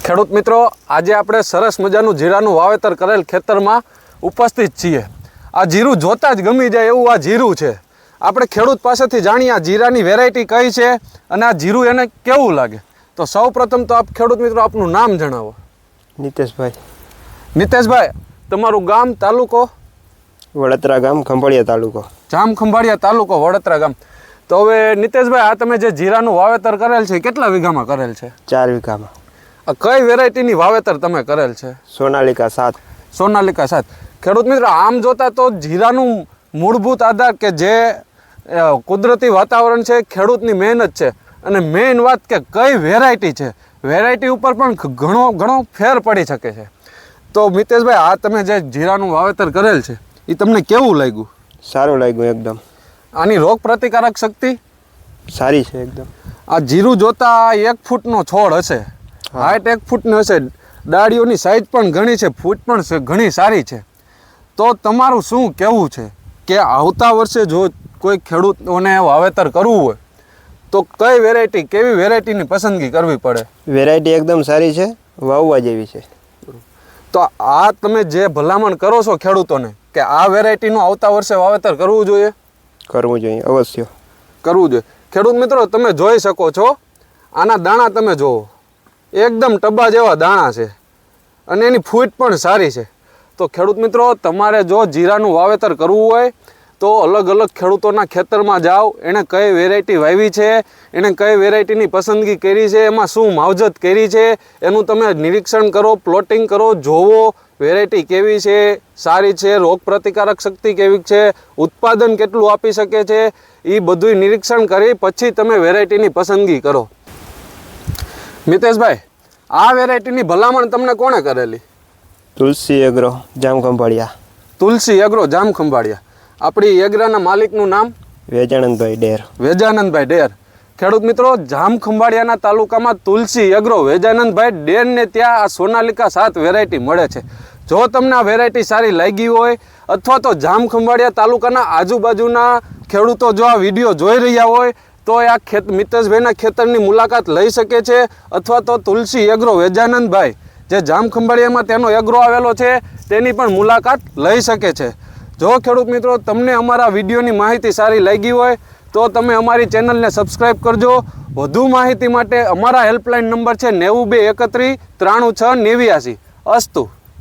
ખેડૂત મિત્રો, આજે આપણે સરસ મજાનું જીરાનું વાવેતર કરેલ ખેતરમાં ઉપસ્થિત છીએ. આ જીરું જોતા જ ગમી જાય એવું આ જીરું છે. આપણે ખેડૂત પાસેથી જાણીએ આ જીરાની વેરાયટી કઈ છે અને આ જીરું એને કેવું લાગે. તો સૌ પ્રથમ તો આપ ખેડૂત મિત્રો આપનું નામ જણાવો. નીતેશભાઈ. નીતેશભાઈ, તમારું ગામ, તાલુકો? વડોદરા ગામ, ખંભાળિયા તાલુકો. જામ ખંભાળિયા તાલુકો, વડોદરા ગામ. તો હવે નીતેશભાઈ, આ તમે જે જીરાનું વાવેતર કરેલ છે કેટલા વીઘામાં કરેલ છે? 4 વીઘામાં. આ કઈ વેરાયટીની વાવેતર તમે કરેલ છે? સોનાલિકા 7. સોનાલિકા 7. ખેડૂત મિત્રો, આમ જોતા તો જીરાનું મૂળભૂત આધાર કે જે કુદરતી વાતાવરણ છે ખેડૂતની મહેનત છે. અને મેઇન વાત કે કઈ વેરાયટી છે, વેરાયટી ઉપર પણ ઘણો ફેર પડી શકે છે. તો મિતેશભાઈ, આ તમે જે જીરાનું વાવેતર કરેલ છે એ તમને કેવું લાગ્યું? સારું લાગ્યું એકદમ. આની રોગ પ્રતિકારક શક્તિ સારી છે એકદમ. આ જીરું જોતા 1 ફૂટનો છોડ હશે, હાઈટ 1 ફૂટની હશે, ડાળીઓની સાઈઝ પણ ઘણી છે, ફૂટ પણ ઘણી સારી છે. તો તમારું શું કહેવું છે કે આવતા વર્ષે જો કોઈ ખેડૂતોને વાવેતર કરવું હોય તો કઈ વેરાયટી, કેવી વેરાયટીની પસંદગી કરવી પડે? વેરાયટી એકદમ સારી છે, વાવવા જેવી છે. તો આ તમે જે ભલામણ કરો છો ખેડૂતોને કે આ વેરાયટીનું આવતા વર્ષે વાવેતર કરવું જોઈએ? કરવું જોઈએ, અવશ્ય કરવું જોઈએ. ખેડૂત મિત્રો, તમે જોઈ શકો છો, આના દાણા તમે જુઓ, એકદમ ટબા જેવા દાણા છે અને એની ફૂટ પણ સારી છે. તો ખેડૂત મિત્રો, તમારે જો જીરાનું વાવેતર કરવું હોય તો અલગ અલગ ખેડૂતોના ખેતરમાં જાઓ, એણે કઈ વેરાયટી વાવી છે, એણે કઈ વેરાયટીની પસંદગી કરી છે, એમાં શું માવજત કરી છે, એનું તમે નિરીક્ષણ કરો, પ્લોટિંગ કરો, જોવો વેરાયટી કેવી છે, સારી છે, રોગ પ્રતિકારક શક્તિ કેવી છે, ઉત્પાદન કેટલું આપી શકે છે, એ બધું નિરીક્ષણ કરી પછી તમે વેરાયટીની પસંદગી કરો. મિતેશભાઈ, આ વેરાયટીની ભલામણ તમને કોણે કરેલી? તુલસી એગ્રો, જામ ખંભાળિયા. તુલસી એગ્રો, જામ ખંભાળિયા. આપણી એગ્રાના માલિકનું નામ? વેજાનંદભાઈ ડેર. વેજાનંદભાઈ ડેર. ખેડૂત મિત્રો, જામ ખંભાળિયાના તાલુકામાં તુલસી એગ્રો વેજાનંદભાઈ ડેરને ત્યાં આ સોનાલિકા 7 વેરાયટી મળે છે. જો તમને આ વેરાયટી સારી લાગી હોય અથવા તો જામ ખંભાળિયા તાલુકાના આજુબાજુના ખેડૂતો જો આ વિડીયો જોઈ રહ્યા હોય તો આ મિતેશભાઈના ખેતરની મુલાકાત લઈ શકે છે. અથવા તો તુલસી એગ્રો વેજાનંદભાઈ જે જામ ખંભાળિયામાં તેનો એગ્રો આવેલો છે તેની પણ મુલાકાત લઈ શકે છે. જો ખેડૂત મિત્રો તમને અમારા વિડીયોની માહિતી સારી લાગી હોય તો તમે અમારી ચેનલને સબસ્ક્રાઈબ કરજો. વધુ માહિતી માટે અમારા હેલ્પલાઇન નંબર છે 9231 336 89. અસ્તુ.